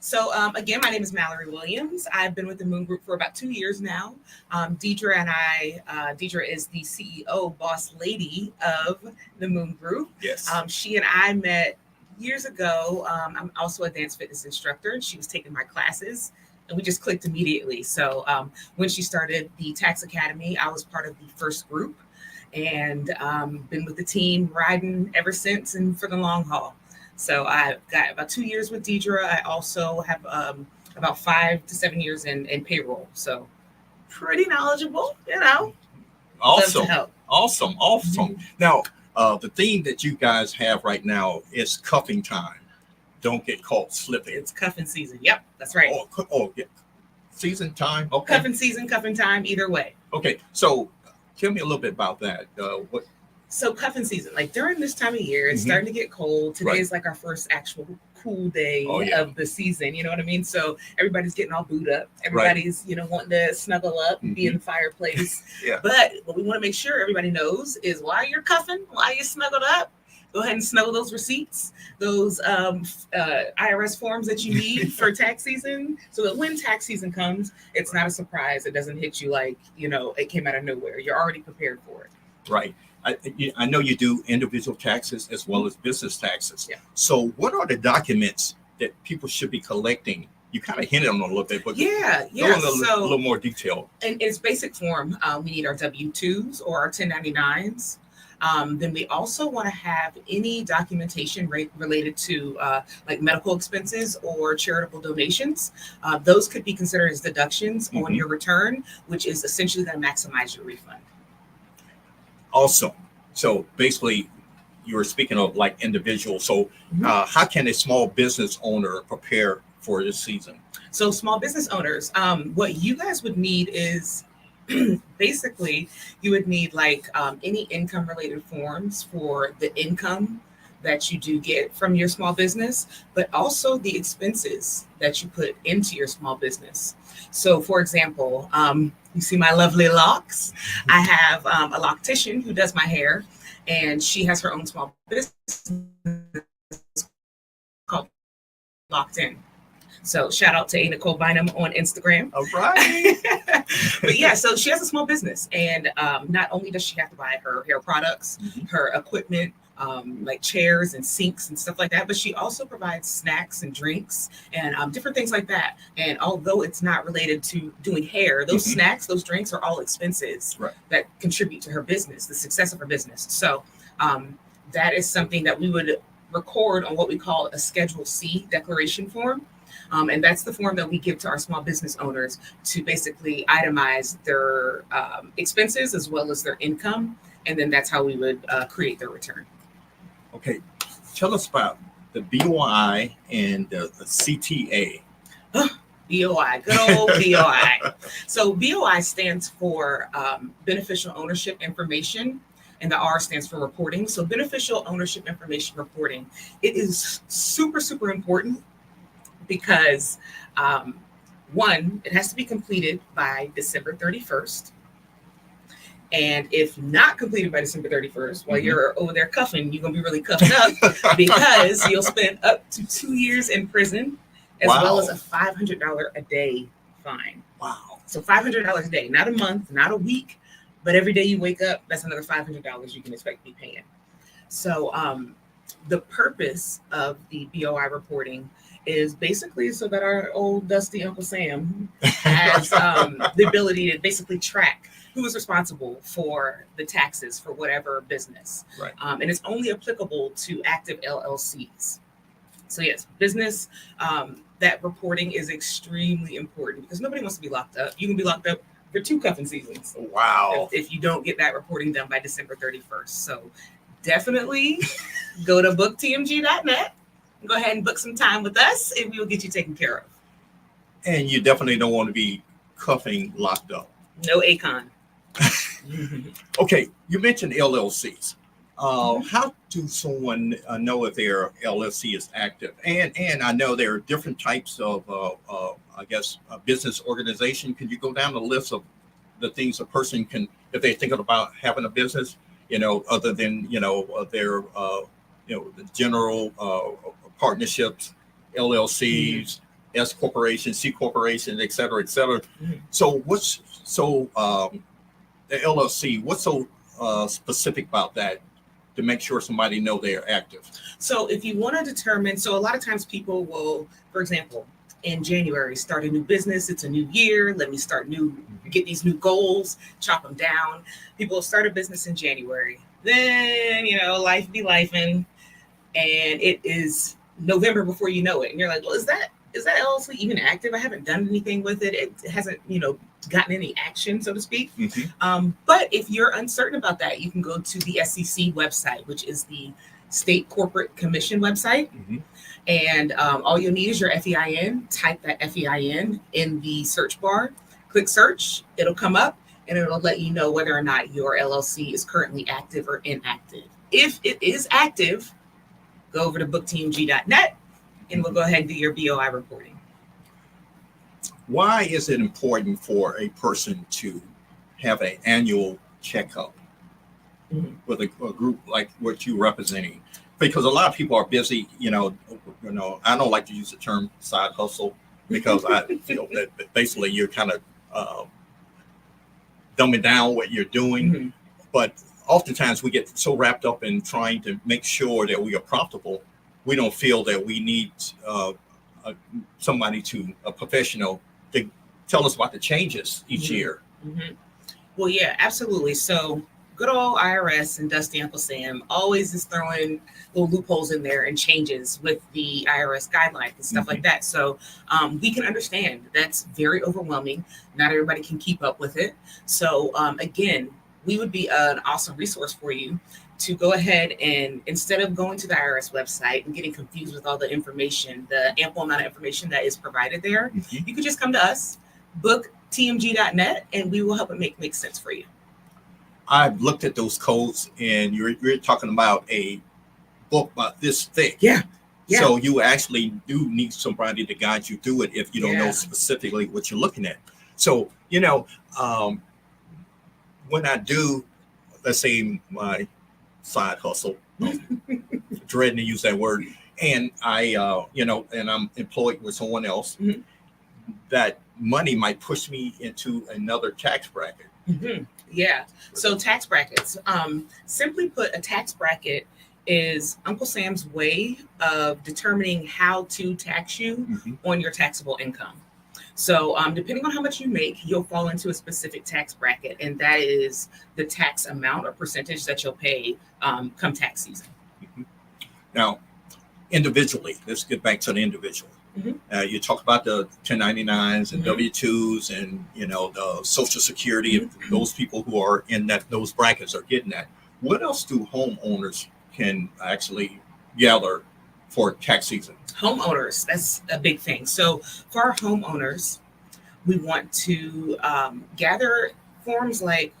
So again, my name is Mallorie Williams. I've been with the Moon Group for about 2 years now. Deidre is the CEO, boss lady of the Moon Group. Yes. She and I met years ago. I'm also a dance fitness instructor, and she was taking my classes, and we just clicked immediately. So when she started the Tax Academy, I was part of the first group, and been with the team riding ever since, and for the long haul. So I've got about 2 years with Deidre. I also have about 5 to 7 years in payroll. So pretty knowledgeable, Love to Awesome. help. Awesome. Awesome. Now, the theme that you guys have right now is cuffing time. Don't get caught slipping. It's cuffing season. Yep, that's right. Yeah. Season time. Okay. Cuffing season, cuffing time, either way. Okay. So tell me a little bit about that. So cuffing season, like during this time of year, it's starting to get cold. Today is like our first actual cool day of the season. You know what I mean? So everybody's getting all booed up. Everybody's, wanting to snuggle up, be in the fireplace. Yeah. But what we want to make sure everybody knows is while you're cuffing, while you're snuggled up, go ahead and snuggle those receipts, those IRS forms that you need for tax season, so that when tax season comes, it's not a surprise. It doesn't hit you like, it came out of nowhere. You're already prepared for it. Right. I know you do individual taxes as well as business taxes. Yeah. So what are the documents that people should be collecting? You kind of hinted on a little bit, but go in a little more detail. In its basic form, we need our W-2s or our 1099s. Then we also want to have any documentation related to like medical expenses or charitable donations. Those could be considered as deductions on your return, which is essentially going to maximize your refund. Awesome. So basically, you were speaking of like individuals. So how can a small business owner prepare for this season? So small business owners, what you guys would need is basically you would need like any income related forms for the income that you do get from your small business, but also the expenses that you put into your small business. So for example, you see my lovely locks. I have a loctician who does my hair, and she has her own small business called Locked In. So shout out to A. Nicole Bynum on Instagram. All right. But yeah, so she has a small business, and not only does she have to buy her hair products, her equipment, like chairs and sinks and stuff like that, but she also provides snacks and drinks and different things like that. And although it's not related to doing hair, those snacks, those drinks are all expenses that contribute to her business, the success of her business. So that is something that we would record on what we call a Schedule C declaration form. And that's the form that we give to our small business owners to basically itemize their expenses as well as their income. And then that's how we would create their return. Okay. Tell us about the BOI and the CTA. BOI, good old BOI. So BOI stands for Beneficial Ownership Information, and the R stands for reporting. So Beneficial Ownership Information reporting. It is super, super important because one, it has to be completed by December 31st. And if not completed by December 31st, while you're over there cuffing, you're going to be really cuffed up because you'll spend up to 2 years in prison, as well as a $500 a day fine. Wow. So $500 a day, not a month, not a week, but every day you wake up, that's another $500 you can expect to be paying. So the purpose of the BOI reporting is basically so that our old dusty Uncle Sam has the ability to basically track who is responsible for the taxes for whatever business. Right. And it's only applicable to active LLCs. So yes, business, that reporting is extremely important because nobody wants to be locked up. You can be locked up for 2 cuffing seasons. Wow. If you don't get that reporting done by December 31st. So definitely go to booktmg.net. Go ahead and book some time with us and we will get you taken care of. And you definitely don't want to be cuffing locked up. No ACON. Okay, you mentioned LLCs. How do someone know if their LLC is active? And I know there are different types of, I guess, a business organization. Can you go down the list of the things a person can, if they're thinking about having a business, other than, their, the general partnerships, LLCs, S corporation, C corporation, et cetera, et cetera. Mhm. So the LLC, what's so specific about that to make sure somebody know they're active? So if you want to determine, so a lot of times people will, for example, in January, start a new business. It's a new year. Let me get these new goals, chop them down. People will start a business in January. Then, life be lifing. And it is November before you know it. And you're like, well, is that LLC even active? I haven't done anything with it. It hasn't, gotten any action, so to speak. But if you're uncertain about that, you can go to the SEC website, which is the State Corporate Commission website. And all you'll need is your FEIN. Type that FEIN in the search bar. Click search. It'll come up and it'll let you know whether or not your LLC is currently active or inactive. If it is active, go over to booktmg.net and we'll go ahead and do your BOI reporting. Why is it important for a person to have an annual checkup with a group like what you're representing? Because a lot of people are busy, I don't like to use the term side hustle because I feel that basically you're kind of dumbing down what you're doing. But oftentimes we get so wrapped up in trying to make sure that we are profitable, we don't feel that we need somebody a professional to tell us about the changes each year. Well, yeah, absolutely. So good old IRS and Dusty Uncle Sam always is throwing little loopholes in there and changes with the IRS guidelines and stuff like that. So we can understand that's very overwhelming. Not everybody can keep up with it. So again, we would be an awesome resource for you to go ahead and instead of going to the IRS website and getting confused with all the information, the ample amount of information that is provided there, you could just come to us, booktmg.net, and we will help it make sense for you. I've looked at those codes, and you're talking about a book about this thick. Yeah. So you actually do need somebody to guide you through it if you don't know specifically what you're looking at. So, when I do, let's say my side hustle, dreading to use that word, and I, and I'm employed with someone else, that money might push me into another tax bracket. Yeah. So tax brackets, simply put, a tax bracket is Uncle Sam's way of determining how to tax you on your taxable income. So depending on how much you make, you'll fall into a specific tax bracket, and that is the tax amount or percentage that you'll pay come tax season. Now, individually, let's get back to the individual. You talk about the 1099s and W-2s and, the Social Security, those people who are in those brackets are getting that. What else do homeowners can actually gather for tax season? Homeowners, that's a big thing. So for our homeowners, we want to gather forms like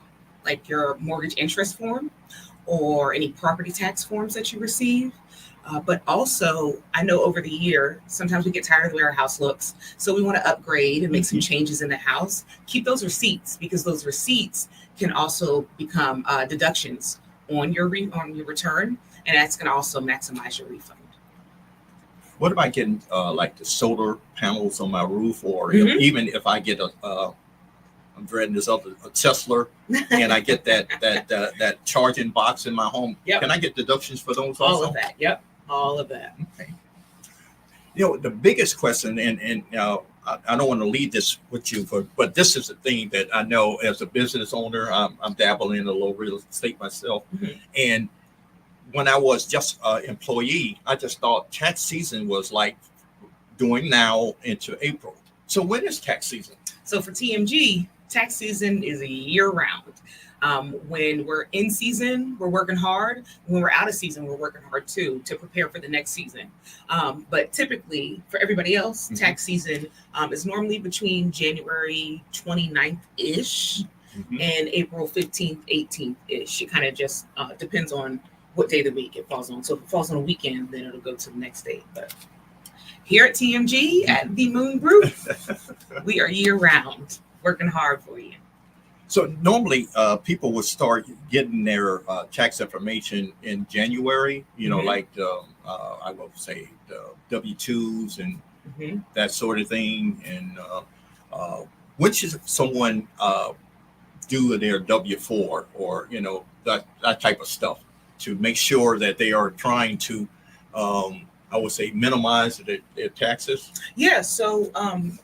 your mortgage interest form or any property tax forms that you receive. But also, I know over the year, sometimes we get tired of the way our house looks. So we want to upgrade and make some changes in the house. Keep those receipts because those receipts can also become deductions on your return. And that's going to also maximize your refund. What about getting like the solar panels on my roof, or even if I get I'm dreading this other a Tesla, and I get that charging box in my home. Can I get deductions for those also? All of that. Yep. All of that. Okay. The biggest question, and I don't want to lead this with you, but this is the thing that I know as a business owner, I'm dabbling in a little real estate myself, and when I was just an employee, I just thought tax season was like doing now into April. So when is tax season? So for TMG, tax season is a year round. When we're in season, we're working hard. When we're out of season, we're working hard too to prepare for the next season. But typically for everybody else, tax season is normally between January 29th-ish and April 15th, 18th-ish. It kind of just depends on what day of the week it falls on. So if it falls on a weekend, then it'll go to the next day. But here at TMG at the Moon Group, we are year round, working hard for you. So normally people would start getting their tax information in January, like I would say the W-2s and that sort of thing. And when should someone do their W-4 or that type of stuff to make sure that they are trying to I would say minimize their taxes? Yeah, so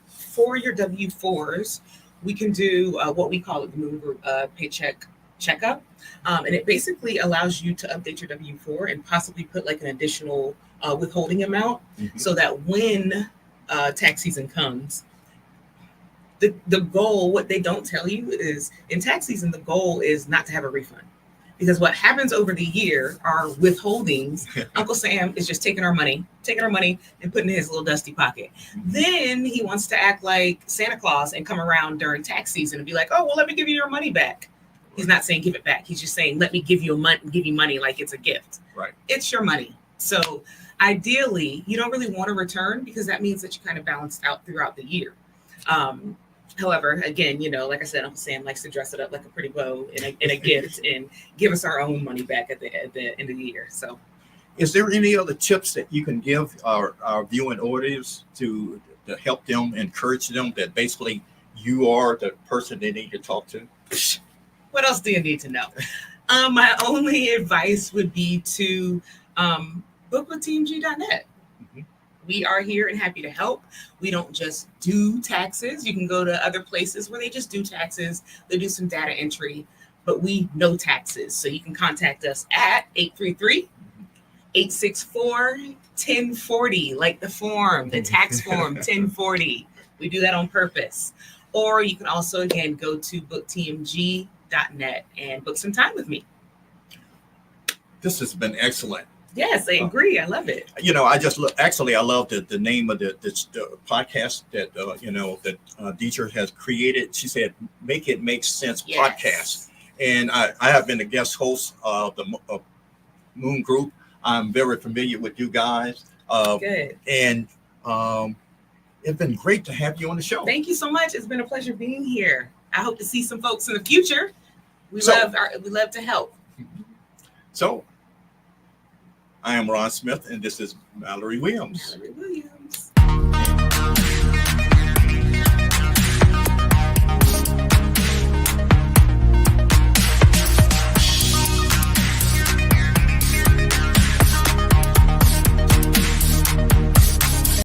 for your W-4s, we can do what we call it the Moon paycheck checkup. And it basically allows you to update your W-4 and possibly put like an additional withholding amount so that when tax season comes, the goal, what they don't tell you is in tax season, the goal is not to have a refund. Because what happens over the year are withholdings. Uncle Sam is just taking our money and putting it in his little dusty pocket. Then he wants to act like Santa Claus and come around during tax season and be like, oh, well, let me give you your money back. He's not saying give it back. He's just saying, let me give you money like it's a gift. Right. It's your money. So ideally, you don't really want to return because that means that you kind of balanced out throughout the year. However, again, like I said, Uncle Sam likes to dress it up like a pretty bow in a gift and give us our own money back at the end of the year. So, is there any other tips that you can give our viewing audience to help them, encourage them that basically you are the person they need to talk to? What else do you need to know? My only advice would be to book with teamg.net. We are here and happy to help. We don't just do taxes. You can go to other places where they just do taxes. They do some data entry, but we know taxes. So you can contact us at 833-864-1040, like the form, the tax form 1040. We do that on purpose. Or you can also, again, go to booktmg.net and book some time with me. This has been excellent. Yes, I agree. I love it. I love the name of the podcast that that Deidre has created. She said, "Make It Make Sense" podcast, and I have been a guest host of the Moon Group. I'm very familiar with you guys. Good. And it's been great to have you on the show. Thank you so much. It's been a pleasure being here. I hope to see some folks in the future. We love to help. So, I am Ron Smith, and this is Mallorie Williams. Mallorie Williams.